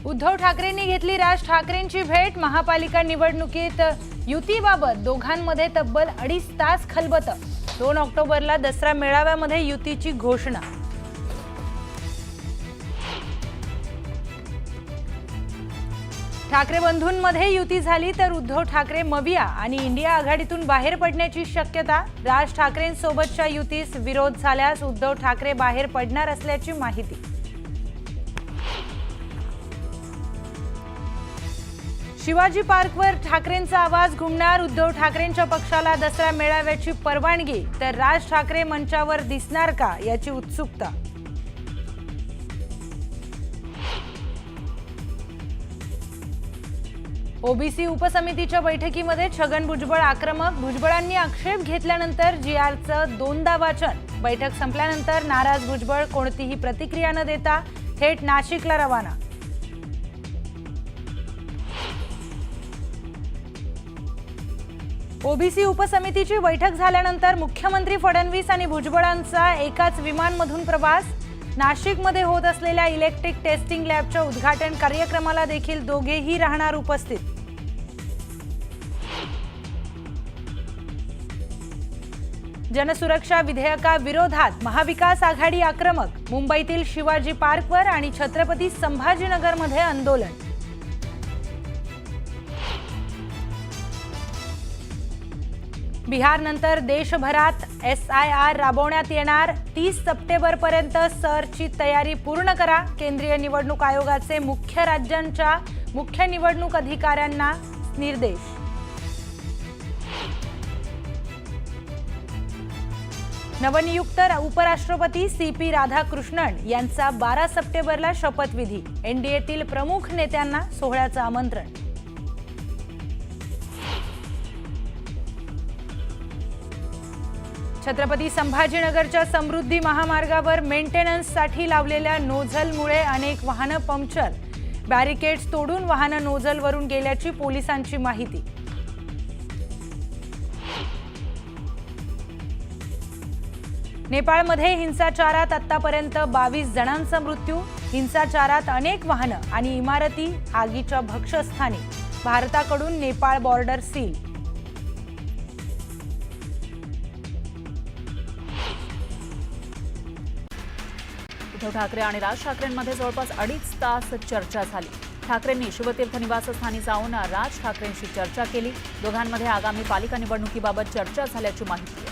उद्धव ठाकरेंनी घेतली राज ठाकरेंची भेट। महापालिका निवडणुकीत युतीबाबत दोघांमध्ये तब्बल 2.5 तास खलबत। 2 ऑक्टोबरला दसरा मेळाव्यामध्ये युतीची घोषणा। ठाकरे बंधूंमध्ये युती झाली तर उद्धव ठाकरे मविया आणि इंडिया आघाडीतून बाहेर पडण्याची शक्यता। राज ठाकरेंसोबतच्या युतीस विरोध झाल्यास उद्धव ठाकरे बाहेर पडणार असल्याची माहिती। शिवाजी पार्कवर ठाकरेंचा आवाज घुमणार। उद्धव ठाकरेंच्या पक्षाला दसरा मेळाव्याची परवानगी तर राज ठाकरे मंचावर दिसणार का याची उत्सुकता। ओबीसी उपसमितीच्या बैठकीमध्ये छगन भुजबळ आक्रमक। भुजबळांनी आक्षेप घेतल्यानंतर जीआरचं दोनदा वाचन। बैठक संपल्यानंतर नाराज भुजबळ कोणतीही प्रतिक्रिया न देता थेट नाशिकला रवाना। ओबीसी उपसमितीची बैठक झाल्यानंतर मुख्यमंत्री फडणवीस आणि भुजबळांचा एकाच विमानमधून प्रवास। नाशिकमध्ये होत असलेल्या इलेक्ट्रिक टेस्टिंग लॅबच्या उद्घाटन कार्यक्रमाला देखील दोघेही राहणार उपस्थित। जनसुरक्षा विधेयकाविरोधात महाविकास आघाडी आक्रमक। मुंबईतील शिवाजी पार्कवर आणि छत्रपती संभाजीनगरमध्ये आंदोलन। बिहारनंतर देशभरात SIR राबवण्यात येणार। 30 सप्टेंबरपर्यंत सरची तयारी पूर्ण करा। केंद्रीय निवडणूक आयोगाचे राज्यांच्या मुख्य निवडणूक अधिकाऱ्यांना निर्देश। नवनियुक्त उपराष्ट्रपती CP राधाकृष्णन यांचा 12 सप्टेंबरला शपथविधी। NDAतील प्रमुख नेत्यांना सोहळ्याचं आमंत्रण। छत्रपती संभाजीनगरच्या समृद्धी महामार्गावर मेंटेनन्ससाठी लावलेल्या नोझलमुळे अनेक वाहनं पंक्चर। बॅरिकेड्स तोडून वाहनं नोझलवरून गेल्याची पोलिसांची माहिती। नेपाळमध्ये हिंसाचारात आतापर्यंत 22 जणांचा मृत्यू। हिंसाचारात अनेक वाहनं आणि इमारती आगीच्या भक्षस्थानी। भारताकडून नेपाळ बॉर्डर सील। उद्धव ठाकरे आणि राज ठाकरेंमध्ये जवळपास 2.5 तास चर्चा झाली। ठाकरेंनी शिवतीर्थ निवासस्थानी जाऊन राज ठाकरेंशी चर्चा केली। दोघांमध्ये आगामी पालिका निवडणुकीबाबत चर्चा झाल्याची माहिती आहे।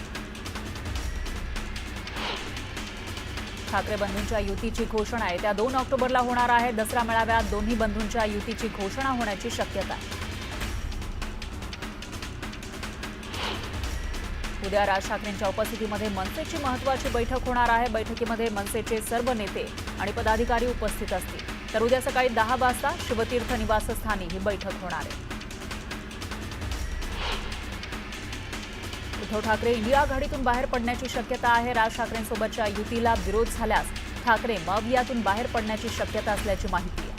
ठाकरे बंधूंच्या युतीची घोषणा येत्या 2 ऑक्टोबरला होणार आहे। दसरा मेळाव्यात दोन्ही बंधूंच्या युतीची घोषणा होण्याची शक्यता आहे। उद्या राज ठाकरेंच्या उपस्थितीमध्ये मनसेची महत्त्वाची बैठक होणार आहे। बैठकीमध्ये मनसेचे सर्व नेते आणि पदाधिकारी उपस्थित असतील तर उद्या सकाळी 10 वाजता शिवतीर्थ निवासस्थानी ही बैठक होणार आहे। उद्धव ठाकरे इंडिया आघाडीतून बाहेर पडण्याची शक्यता आहे। राज ठाकरेंसोबतच्या युतीला विरोध झाल्यास ठाकरे मवियातून बाहेर पडण्याची शक्यता असल्याची माहिती आहे।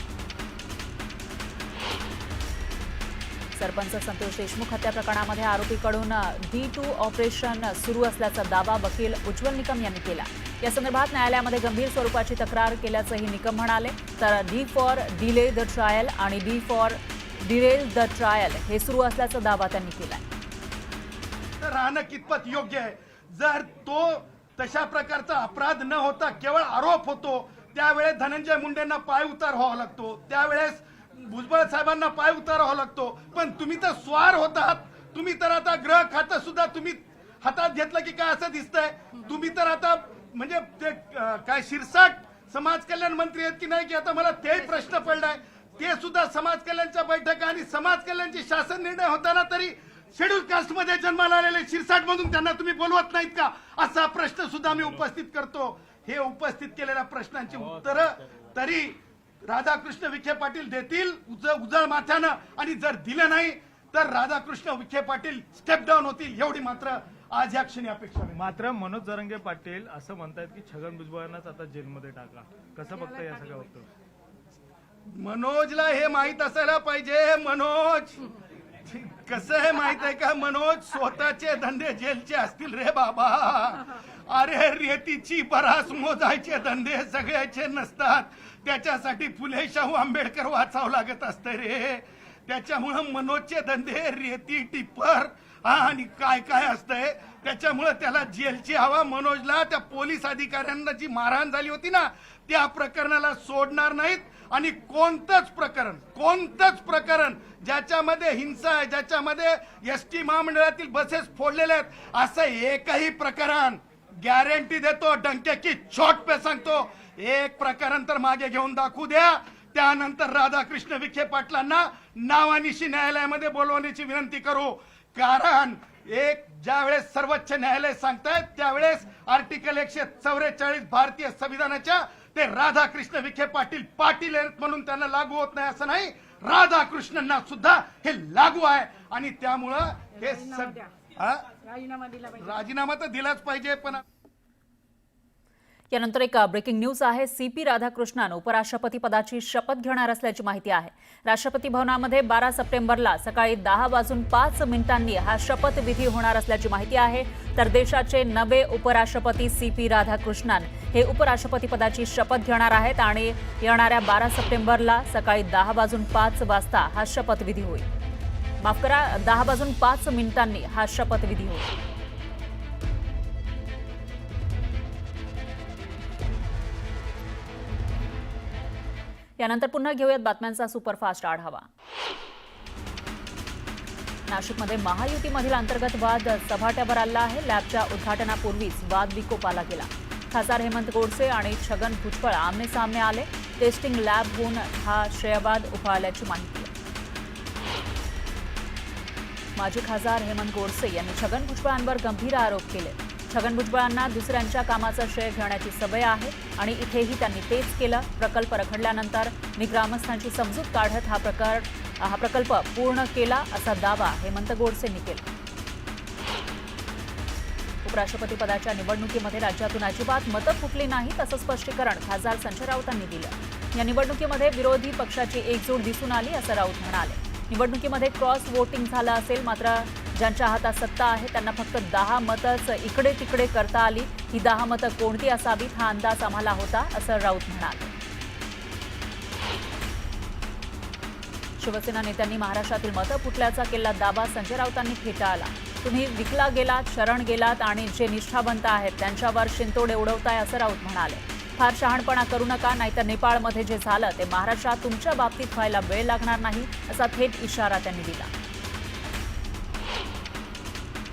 सरपंच संतोष देशमुख हत्या प्रकरणामध्ये आरोपीकडून D2 ऑपरेशन सुरू असल्याचा दावा वकील उज्ज्वल निकम यांनी केला। या संदर्भात न्यायालयामध्ये गंभीर स्वरूपाची तक्रार केल्याचंही निकम म्हणाले। तर D for delay the trial आणि D for Daryl the trial हे सुरू असल्याचा दावा त्यांनी केला। राहणं कितपत योग्य आहे? जर तो तशा प्रकारचा अपराध न होता केवळ आरोप होतो त्यावेळेस धनंजय मुंडेंना पाय उतार व्हावा लागतो, त्यावेळेस भुजबळ साहेबांना पाय उतारावा लागतो। पण तुम्ही तर स्वार होतात। तुम्ही तर आता गृह खातं सुद्धा तुम्ही हातात घेतलं की काय असं दिसतंय? तुम्ही तर आता म्हणजे ते काय शिरसाट समाज कल्याण मंत्री आहेत की नाही की आता मला तेही प्रश्न पडलाय। ते सुद्धा समाज कल्याणच्या बैठका आणि समाज कल्याणचे शासन निर्णय होताना तरी शेड्यूल कास्ट मध्ये जन्माला आलेले शिरसाट मधून त्यांना तुम्ही बोलवत नाहीत का? असा प्रश्न सुद्धा मी उपस्थित करतो। हे उपस्थित केलेल्या प्रश्नांची उत्तरं तरी राधाकृष्ण विखे पाटील देतील उजळ माथ्यानं, आणि जर दिलं नाही तर राधाकृष्ण विखे पाटील स्टेप डाऊन होतील एवढी मात्र आज या क्षणी अपेक्षा आहे। मात्र मनोज जरांगे पाटील असं म्हणतात की छगन भुजबळांनाच आता जेलमध्ये टाका। कसं बघता या सगळ्या वक्तव्य? मनोजला हे माहित असायला पाहिजे। मनोज कसं आहे माहित आहे का मनोज, स्वतःचे धंदे जेलचे असतील रे बाबा. अरे रेतीची बरास मोजायचे धंदे सगळ्याचे नसतात. त्याच्यासाठी फुले शाहू आंबेडकर वाचावं लागत असतं रे. त्याच्यामुळं मनोजचे धंदे रेती टिप्पर आणि काय काय असतंय. त्याच्यामुळं त्याला जेलची हवा. मनोजला त्या पोलीस अधिकाऱ्यांना जी मारहाण झाली होती ना, त्या प्रकरणाला सोडणार नाहीत. आणि कोणतंच प्रकरण ज्याच्यामध्ये हिंसा आहे, ज्याच्यामध्ये एसटी महामंडळातील बसेस फोडलेल्या आहेत, असं एकही प्रकरण गॅरंटी देतो, डंके की चोट पे सांगतो, एक प्रकरण तर मागे घेऊन दाखवू द्या. त्यानंतर राधाकृष्ण विखे पाटलांना नावानिशी न्यायालयामध्ये बोलवण्याची विनंती करू. कारण ज्या वेळेस सर्वोच्च न्यायालय सांगतायत त्यावेळेस आर्टिकल 144 भारतीय संविधानाच्या ते राधाकृष्ण विखे पाटील आहेत म्हणून त्यांना लागू होत नाही असं नाही. राधाकृष्णनना सुद्धा हे लागू आहे. आणि त्यामुळं हे राजीनामा तर दिलाच पाहिजे. पण यानंतर एक ब्रेकिंग न्यूज आहे. सीपी राधाकृष्णन उपराष्ट्रपती पदाची शपथ घेणार असल्याची माहिती आहे. राष्ट्रपती भवनामध्ये 12 सप्टेंबरला सकाळी 10:05 हा शपथविधी होणार असल्याची माहिती आहे. तर देशाचे नवे उपराष्ट्रपती सीपी राधाकृष्णन हे उपराष्ट्रपती पदाची शपथ घेणार आहेत आणि येणाऱ्या 12 सप्टेंबरला सकाळी 10:05 हा शपथविधी होईल. माफ करा, 10:05 हा शपथविधी होईल. यानंतर पुन्हा घेऊयात बातम्यांचा सुपरफास्ट आढावा. नाशिकमध्ये महायुतीमधील अंतर्गत वाद सपाट्यावर आला आहे. लॅबच्या उद्घाटनापूर्वीच वाद विकोपाला गेला. खासदार हेमंत गोडसे आणि छगन भुजबळ आमने सामने आले. टेस्टिंग लॅब होऊन हा श्रेयवाद उफाळल्याची माहिती आहे. माजी खासदार हेमंत गोडसे यांनी छगन भुजबळांवर गंभीर आरोप केले. छगन भुजबळांना दुसऱ्यांच्या कामाचं श्रेय घेण्याची सवय आहे आणि इथेही त्यांनी तेच केलं. प्रकल्प रखडल्यानंतर मी ग्रामस्थांची समजूत काढत हा प्रकल्प पूर्ण केला असा दावा हेमंत गोडसेंनी केला. उपराष्ट्रपती पदाच्या निवडणुकीमध्ये राज्यातून अजिबात मतं फुटली नाहीत असं स्पष्टीकरण खासदार संजय राऊतांनी दिलं. या निवडणुकीमध्ये विरोधी पक्षाची एकजूट दिसून आली असं राऊत म्हणाले. निवडणुकीमध्ये क्रॉस वोटिंग झालं असेल, मात्र ज्यांच्या हातात सत्ता आहे त्यांना फक्त 10 मतंच इकडे तिकडे करता आली. ही 10 मतं कोणती असावीत हा अंदाज आम्हाला होता असं राऊत म्हणाले. शिवसेना नेत्यांनी महाराष्ट्रातील मतं फुटल्याचा केलेला दावा संजय राऊतांनी फेटाळला. तुम्ही विकला गेलात, शरण गेलात आणि जे निष्ठावंत आहेत त्यांच्यावर शिंतोडे उडवताय असं राऊत म्हणाले. फार शहाणपणा करू नका, नाहीतर नेपाळमध्ये जे झालं ते महाराष्ट्रात तुमच्या बाबतीत व्हायला वेळ लागणार नाही असा थेट इशारा त्यांनी दिला.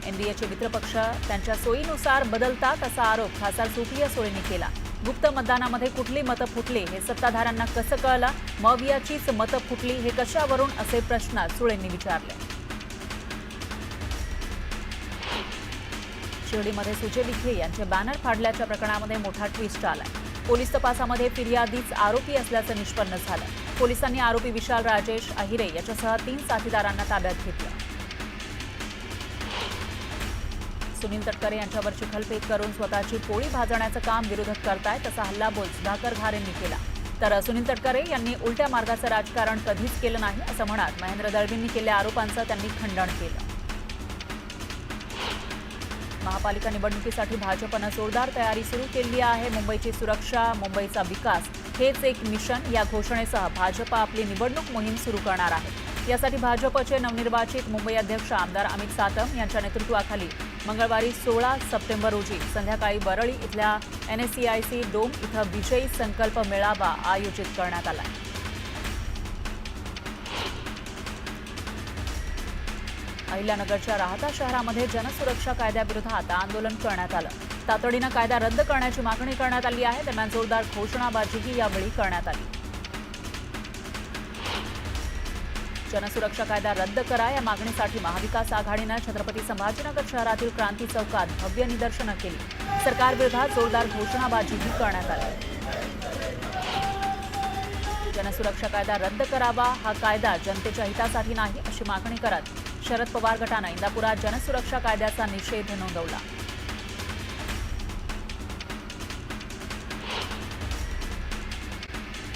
एनडीएचे मित्रपक्ष त्यांच्या सोयीनुसार बदलतात असा आरोप खासदार सुप्रिया सुळेंनी केला. गुप्त मतदानामध्ये कुठली मतं फुटली हे सत्ताधाऱ्यांना कसं कळलं, मवियाचीच मतं फुटली हे कशावरून असे प्रश्न सुळेंनी विचारले. शिर्डीमध्ये सुजय विखे यांचे बॅनर फाडल्याच्या प्रकरणामध्ये मोठा ट्विस्ट आलाय. पोलीस तपासामध्ये फिर्यादीच आरोपी असल्याचं निष्पन्न झालं. पोलिसांनी आरोपी विशाल राजेश अहिरे याच्यासह 3 साथीदारांना ताब्यात घेतलं. सुनील तटकरे यांच्यावर चिखलफेक करून स्वतःची पोळी भाजण्याचं काम विरोधक करतायत असा हल्लाबोल सुधाकर घारेंनी केला. तर सुनील तटकरे यांनी उलट्या मार्गाचं राजकारण कधीच केलं नाही असं म्हणत महेंद्र दळवींनी केलेल्या आरोपांचं त्यांनी खंडन केलं. महापालिका निवडणुकीसाठी भाजपनं जोरदार तयारी सुरू केली आहे. मुंबईची सुरक्षा, मुंबईचा विकास हेच एक मिशन या घोषणेसह भाजप आपली निवडणूक मोहीम सुरू करणार आहे. यासाठी भाजपचे नवनिर्वाचित मुंबई अध्यक्ष आमदार अमित सातम यांच्या नेतृत्वाखाली मंगळवारी 16 सप्टेंबर रोजी संध्याकाळी वरळी इथल्या NSCIC डोम इथं विजयी संकल्प मेळावा आयोजित करण्यात आला. अहिल्यानगरच्या राहता शहरामध्ये जनसुरक्षा कायद्याविरोधात आंदोलन करण्यात आलं. तातडीनं कायदा रद्द करण्याची मागणी करण्यात आली आहे. दरम्यान जोरदार घोषणाबाजीही यावेळी करण्यात आली. जनसुरक्षा कायदा रद्द करा या मागणीसाठी महाविकास आघाडीनं छत्रपती संभाजीनगर शहरातील क्रांती चौकात भव्य निदर्शनं केली. सरकारविरोधात जोरदार घोषणाबाजीही करण्यात आली. जनसुरक्षा कायदा रद्द करावा, हा कायदा जनतेच्या हितासाठी नाही अशी मागणी करत शरद पवार गटानं इंदापुरात जनसुरक्षा कायद्याचा निषेध नोंदवला.